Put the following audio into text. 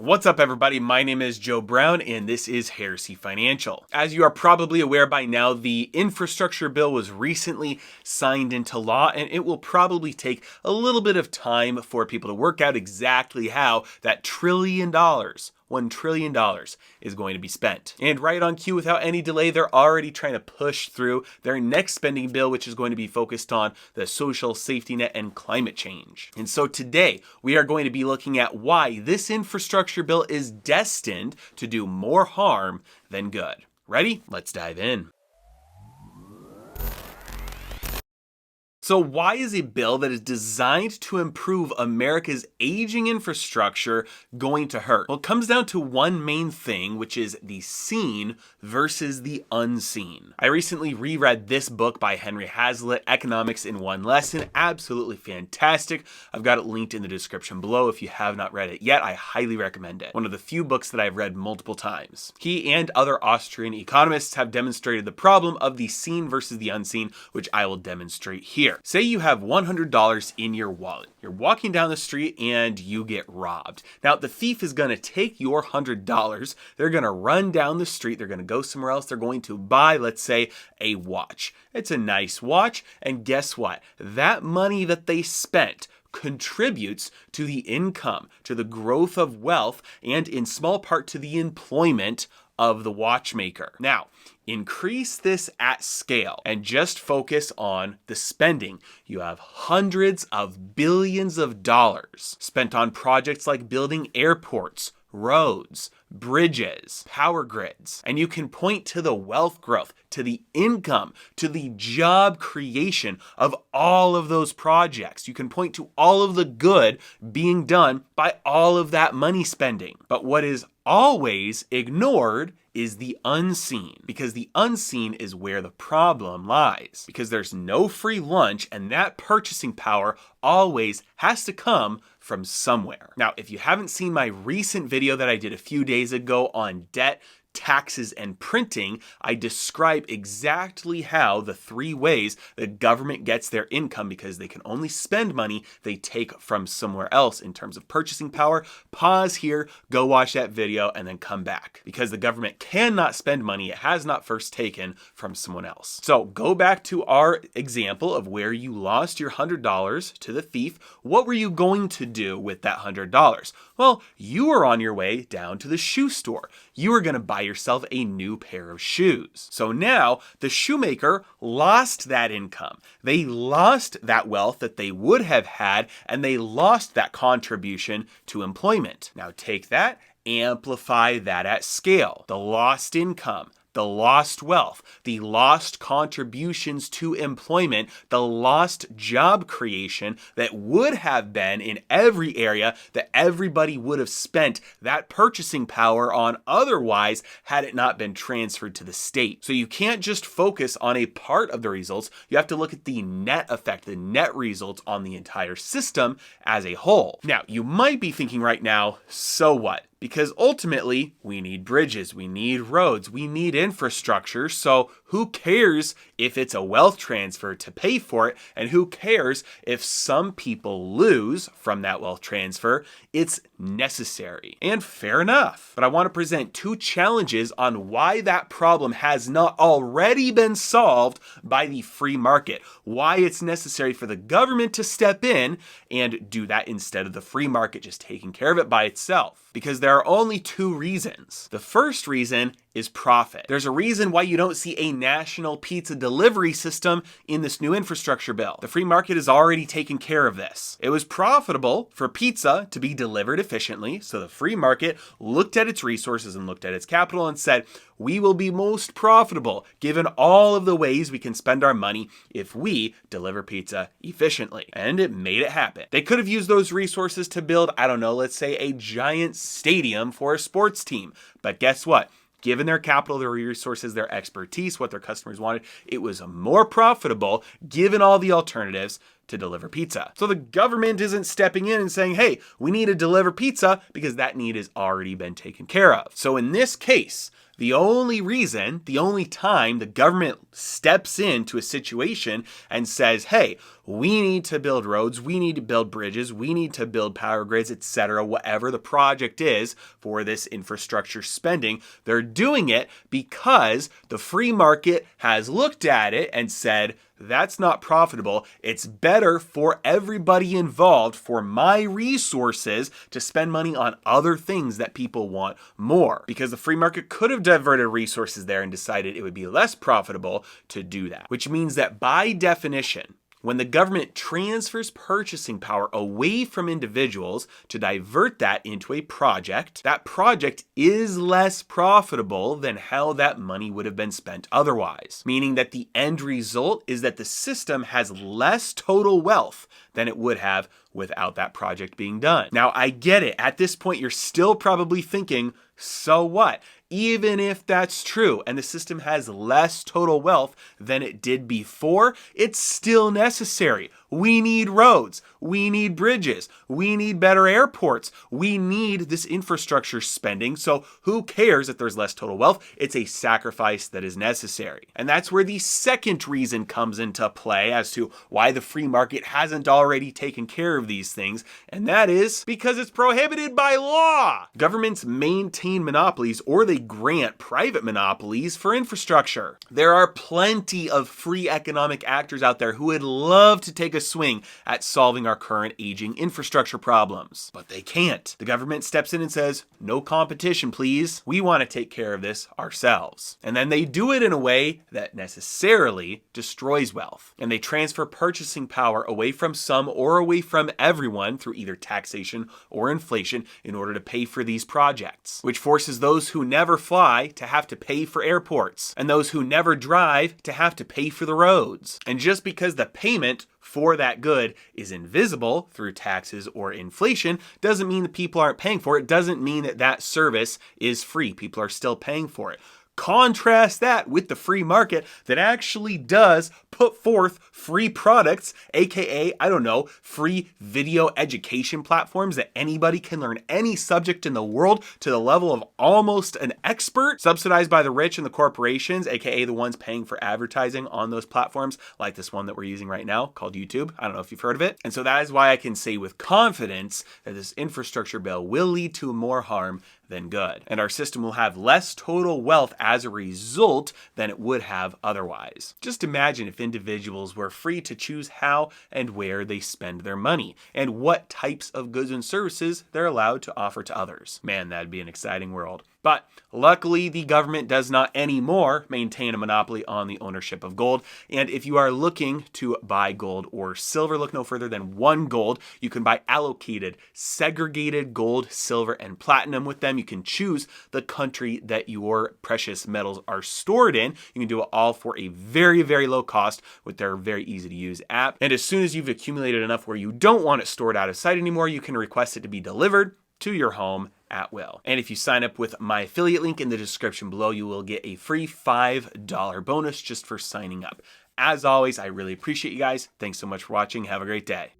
What's up, everybody? My name is Joe Brown, and this is Heresy Financial. As you are probably aware by now, the infrastructure bill was recently signed into law, and it will probably take a little bit of time for people to work out exactly how that $1 trillion is going to be spent. And right on cue, without any delay, they're already trying to push through their next spending bill, which is going to be focused on the social safety net and climate change. And so today, we are going to be looking at why this infrastructure bill is destined to do more harm than good. Ready? Let's dive in. So why is a bill that is designed to improve America's aging infrastructure going to hurt? Well, it comes down to one main thing, which is the seen versus the unseen. I recently reread this book by Henry Hazlitt, Economics in One Lesson. Absolutely fantastic. I've got it linked in the description below. If you have not read it yet, I highly recommend it. One of the few books that I've read multiple times. He and other Austrian economists have demonstrated the problem of the seen versus the unseen, which I will demonstrate here. Say you have $100 in your wallet. You're walking down the street and you get robbed. Now, the thief is going to take your $100. They're going to run down the street. They're going to go somewhere else. They're going to buy, let's say, a watch. It's a nice watch. And guess what? That money that they spent contributes to the income, to the growth of wealth, and in small part to the employment of the watchmaker. Now, increase this at scale and just focus on the spending. You have hundreds of billions of dollars spent on projects like building airports, roads, bridges, power grids, and you can point to the wealth growth, to the income, to the job creation of all of those projects. You can point to all of the good being done by all of that money spending. But what is always ignored is the unseen, because the unseen is where the problem lies, because there's no free lunch, and that purchasing power always has to come from somewhere. Now, if you haven't seen my recent video that I did a few days ago on debt, taxes, and printing, I describe exactly how the three ways the government gets their income, because they can only spend money they take from somewhere else in terms of purchasing power. Pause here, go watch that video, and then come back, because the government cannot spend money it has not first taken from someone else. So go back to our example of where you lost your $100 to the thief. What were you going to do with that $100? Well, you were on your way down to the shoe store. You were going to buy yourself a new pair of shoes. So now the shoemaker lost that income. They lost that wealth that they would have had, and they lost that contribution to employment. Now take that, amplify that at scale. The lost income, the lost wealth, the lost contributions to employment, the lost job creation that would have been in every area that everybody would have spent that purchasing power on otherwise had it not been transferred to the state. So you can't just focus on a part of the results. You have to look at the net effect, the net results on the entire system as a whole. Now, you might be thinking right now, so what? Because ultimately, we need bridges, we need roads, we need infrastructure, so who cares if it's a wealth transfer to pay for it, and who cares if some people lose from that wealth transfer? It's necessary. And fair enough. But I want to present two challenges on why that problem has not already been solved by the free market. Why it's necessary for the government to step in and do that instead of the free market just taking care of it by itself. Because there are only two reasons. The first reason is profit. There's a reason why you don't see a national pizza delivery system in this new infrastructure bill. The free market has already taken care of this. It was profitable for pizza to be delivered efficiently, so the free market looked at its resources and looked at its capital and said, we will be most profitable given all of the ways we can spend our money if we deliver pizza efficiently. And it made it happen. They could have used those resources to build, I don't know, let's say a giant stadium for a sports team. But guess what? Given their capital, their resources, their expertise, what their customers wanted, it was more profitable, given all the alternatives, to deliver pizza. So the government isn't stepping in and saying, hey, we need to deliver pizza, because that need has already been taken care of. So in this case, the only time the government steps into a situation and says, hey, we need to build roads, we need to build bridges, we need to build power grids, etc., whatever the project is for this infrastructure spending, they're doing it because the free market has looked at it and said, that's not profitable. It's better for everybody involved, for my resources, to spend money on other things that people want more. Because the free market could have diverted resources there and decided it would be less profitable to do that. Which means that by definition, when the government transfers purchasing power away from individuals to divert that into a project, that project is less profitable than how that money would have been spent otherwise. Meaning that the end result is that the system has less total wealth than it would have without that project being done. Now, I get it. At this point, you're still probably thinking, so what? Even if that's true and the system has less total wealth than it did before, it's still necessary. We need roads. We need bridges. We need better airports. We need this infrastructure spending. So who cares if there's less total wealth? It's a sacrifice that is necessary. And that's where the second reason comes into play as to why the free market hasn't already taken care of these things. And that is because it's prohibited by law. Governments maintain monopolies, or they grant private monopolies for infrastructure. There are plenty of free economic actors out there who would love to take a swing at solving our current aging infrastructure problems, but they can't. The government steps in and says, no competition, please. We want to take care of this ourselves. And then they do it in a way that necessarily destroys wealth. And they transfer purchasing power away from some or away from everyone through either taxation or inflation in order to pay for these projects, which forces those who never fly to have to pay for airports, and those who never drive to have to pay for the roads. And just because the payment for that good is invisible through taxes or inflation doesn't mean that people aren't paying for it. Doesn't mean that that service is free. People are still paying for it. Contrast that with the free market that actually does put forth free products, aka, free video education platforms that anybody can learn any subject in the world to the level of almost an expert, subsidized by the rich and the corporations, aka the ones paying for advertising on those platforms, like this one that we're using right now called YouTube. I don't know if you've heard of it. And so that is why I can say with confidence that this infrastructure bill will lead to more harm than good. And our system will have less total wealth as a result than it would have otherwise. Just imagine if individuals were free to choose how and where they spend their money and what types of goods and services they're allowed to offer to others. Man, that'd be an exciting world. But luckily, the government does not anymore maintain a monopoly on the ownership of gold. And if you are looking to buy gold or silver, look no further than One Gold. You can buy allocated, segregated gold, silver, and platinum with them. You can choose the country that your precious metals are stored in. You can do it all for a very, very low cost with their very easy to use app. And as soon as you've accumulated enough where you don't want it stored out of sight anymore, you can request it to be delivered to your home at will. And if you sign up with my affiliate link in the description below, you will get a free $5 bonus just for signing up. As always, I really appreciate you guys. Thanks so much for watching. Have a great day.